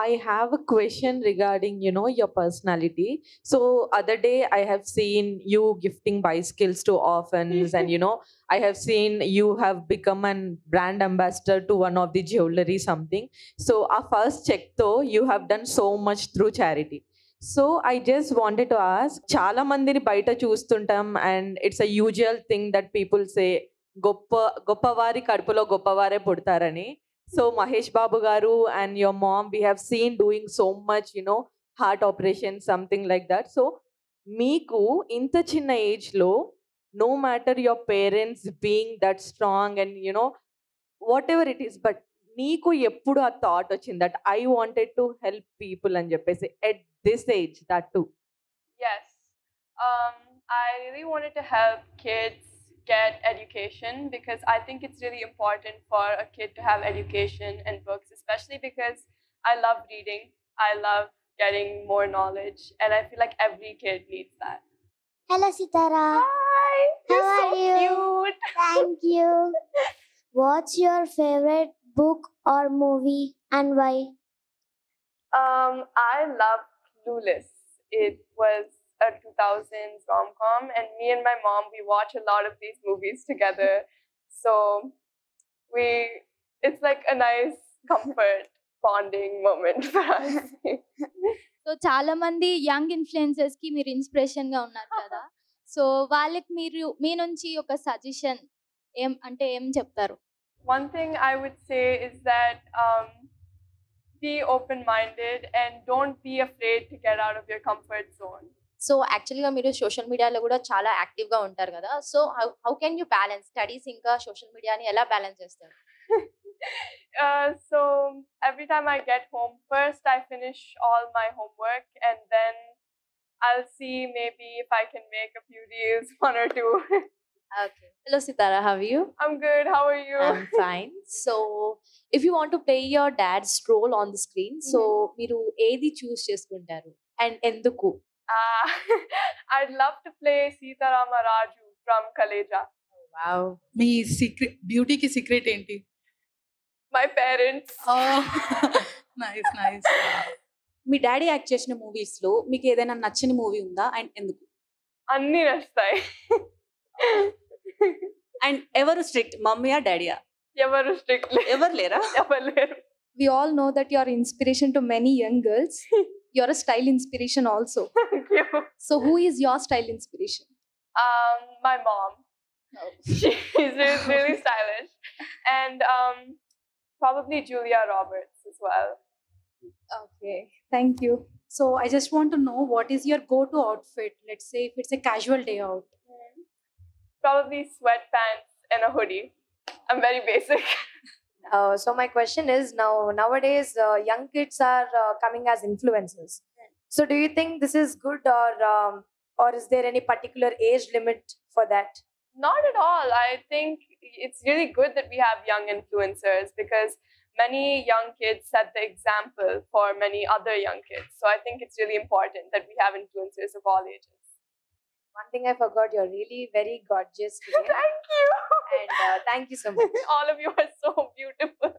I have a question regarding, your personality. So other day I have seen you gifting bicycles to orphans, and I have seen you have become an brand ambassador to one of the jewelry something. So our first check though, you have done so much through charity. So I just wanted to ask, చాలా మందిని బయట చూస్తుంటాం, and it's a usual thing that people say, గొప్ప గొప్పవారి కడుపులో గొప్పవారే పుడతారని. So Mahesh Babu garu and your mom, we have seen doing so much, heart operation, something like that. So meeku inta chinna age lo, no matter your parents being that strong and whatever it is, but నీకు ఎప్పుడు ఆ thought వచ్చింది that I wanted to help people అని చెప్పేసి at this age that to? Yes. I really wanted to help kids get education because I think it's really important for a kid to have education and books, especially because I love reading. I love getting more knowledge, and I feel like every kid needs that. Hello, Sitara. Hi! How You're so are you? cute! Thank you. What's your favorite book or movie and why? I love Clueless. It was a 2000s rom-com, and me and my mom, we watch a lot of these movies together. So it's like a nice comfort bonding moment for us. So చాలా మంది young influencers కి మీరు inspiration గా ఉన్నారు కదా. So వాళ్ళకి మీరు మీ నుంచి ఒక సజెషన్ ఏం చెప్తారు? One thing I would say is that be open-minded and don't be afraid to get out of your comfort zone. So యాక్చువల్గా మీరు సోషల్ మీడియాలో కూడా చాలా యాక్టివ్గా ఉంటారు కదా. So how can you balance studies ఇంకా సోషల్ మీడియాని ఎలా బ్యాలెన్స్ చేస్తారు? So every time I get home, first I finish all my homework and then I'll see maybe if I can make a few reels, one or two. Okay. Hello Sitara, how are you? I'm good. How are you? I'm fine. So if you want to play your dad's role on the screen, so మీరు ఏది చూస్ చేసుకుంటారు and ఎందుకు? I'd love to play Sita Rama Raju from Kaleja. Wow. మీ secret బ్యూటీకి secret ఏంటి? My parents. Nice nice. మీ daddy act చేసిన movies లో మీకు ఏదైనా నచ్చని మూవీ ఉందా అండ్ ఎందుకు? అన్ని నచ్చుతాయి. అండ్ ఎవరు స్ట్రిక్ట్, మమ్మీయా డాడీయా? ఎవరు స్ట్రిక్ట్ ఎవరు లేరా? ఎవరు లేరు. We all know that you are inspiration to many young girls. You're a style inspiration also. Thank you. So who is your style inspiration? My mom. Oh. She's really stylish. And probably Julia Roberts as well. Okay, thank you. So I just want to know what is your go to outfit. Let's say if it's a casual day out. Probably sweatpants and a hoodie. I'm very basic. So my question is, nowadays young kids are coming as influencers. So do you think this is good, or is there any particular age limit for that? Not at all. I think it's really good that we have young influencers because many young kids set the example for many other young kids. So I think it's really important that we have influencers of all ages. One thing I forgot, you're really very gorgeous today. Thank you. And thank you so much. All of you are so beautiful.